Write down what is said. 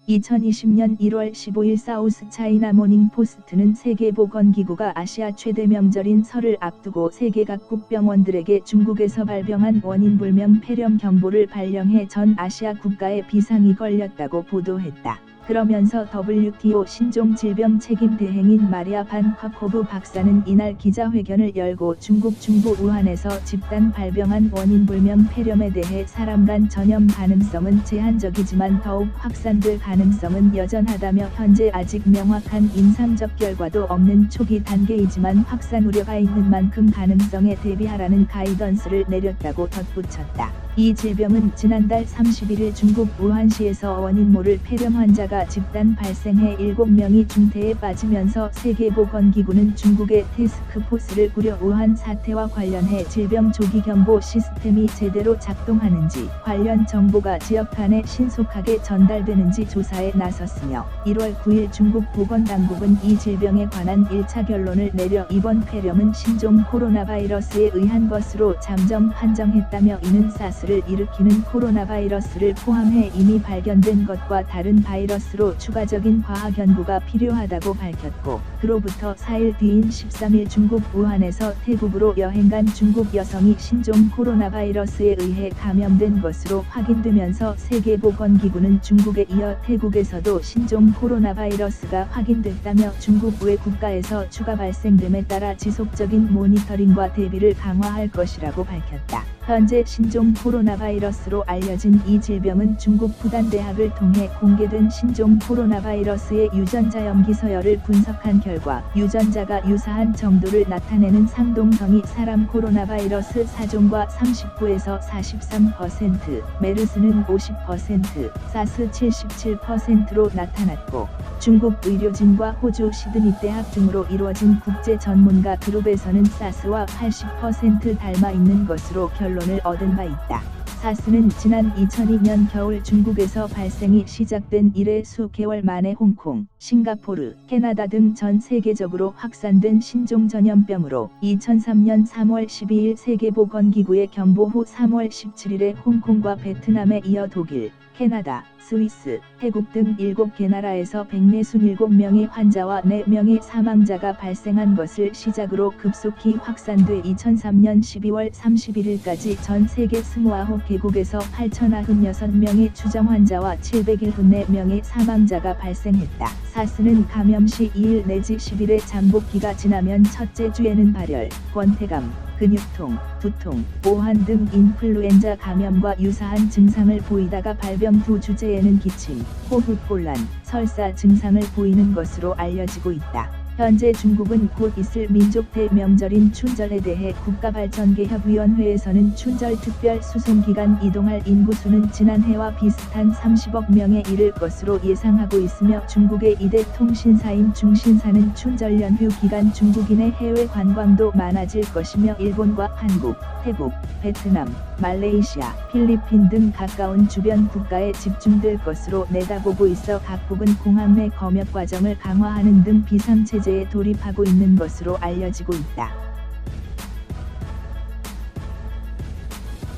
2020년 1월 15일 사우스 차이나 모닝 포스트는 세계보건기구가 아시아 최대 명절인 설을 앞두고 세계 각국 병원들에게 중국에서 발병한 원인불명 폐렴 경보를 발령해 전 아시아 국가에 비상이 걸렸다고 보도했다. 그러면서 WTO 신종질병 책임 대행인 마리아 반 커코브 박사는 이날 기자회견을 열고 중국 중부 우한에서 집단 발병한 원인불명 폐렴에 대해 사람 간 전염 가능성은 제한적이지만 더욱 확산될 가능성은 여전하다며 현재 아직 명확한 임상적 결과도 없는 초기 단계이지만 확산 우려가 있는 만큼 가능성에 대비하라는 가이던스를 내렸다고 덧붙였다. 이 질병은 지난달 31일 중국 우한시에서 원인 모를 폐렴 환자가 집단 발생해 7명이 중태에 빠지면서 세계보건기구는 중국의 태스크포스를 꾸려 우한 사태와 관련해 질병 조기 경보 시스템이 제대로 작동하는지 관련 정보가 지역 간에 신속하게 전달되는지 조사에 나섰으며 1월 9일 중국 보건당국은 이 질병에 관한 1차 결론을 내려 이번 폐렴은 신종 코로나 바이러스에 의한 것으로 잠정 판정했다며 이는 사스를 일으키는 코로나 바이러스를 포함해 이미 발견된 것과 다른 바이러스로 추가적인 과학 연구가 필요하다고 밝혔고 그로부터 4일 뒤인 13일 중국 우한에서 태국으로 여행 간 중국 여성이 신종 코로나 바이러스에 의해 감염된 것으로 확인되면서 세계보건기구는 중국에 이어 태국에서도 신종 코로나 바이러스가 확인됐다며 중국 외 국가에서 추가 발생됨에 따라 지속적인 모니터링과 대비를 강화할 것이라고 밝혔다. 현재 신종 코로나 바이러스로 알려진 이 질병은 중국 후단대학을 통해 공개된 신종 코로나 바이러스의 유전자 염기 서열을 분석한 결과 유전자가 유사한 정도를 나타내는 상동성이 사람 코로나 바이러스 4종과 39에서 43%, 메르스는 50%, 사스 77%로 나타났고 중국 의료진과 호주 시드니 대학 등으로 이루어진 국제 전문가 그룹에서는 사스와 80% 닮아 있는 것으로 결론을 얻은 바 있다. 사스는 지난 2002년 겨울 중국에서 발생이 시작된 이래 수개월 만에 홍콩, 싱가포르, 캐나다 등 전 세계적으로 확산된 신종 전염병으로 2003년 3월 12일 세계보건기구의 경보 후 3월 17일에 홍콩과 베트남에 이어 독일, 캐나다, 스위스, 태국 등 7개 나라에서 147명의 환자와 4명의 사망자가 발생한 것을 시작으로 급속히 확산돼 2003년 12월 31일까지 전 세계 29개국에서 8,096명의 추정 환자와 774명의 사망자가 발생했다. 사스는 감염 시 2일 내지 10일의 잠복기가 지나면 첫째 주에는 발열, 권태감, 근육통, 두통, 오한 등 인플루엔자 감염과 유사한 증상을 보이다가 발병 두 주째에는 기침, 호흡곤란, 설사 증상을 보이는 것으로 알려지고 있다. 현재 중국은 곧 있을 민족 대명절인 춘절에 대해 국가발전개혁위원회에서는 춘절 특별 수송기간 이동할 인구수는 지난해와 비슷한 30억 명에 이를 것으로 예상하고 있으며 중국의 2대 통신사인 중신사는 춘절 연휴 기간 중국인의 해외 관광도 많아질 것이며 일본과 한국, 태국, 베트남, 말레이시아, 필리핀 등 가까운 주변 국가에 집중될 것으로 내다보고 있어 각국은 공항 내 검역 과정을 강화하는 등 비상체제에 돌입하고 있는 것으로 알려지고 있다.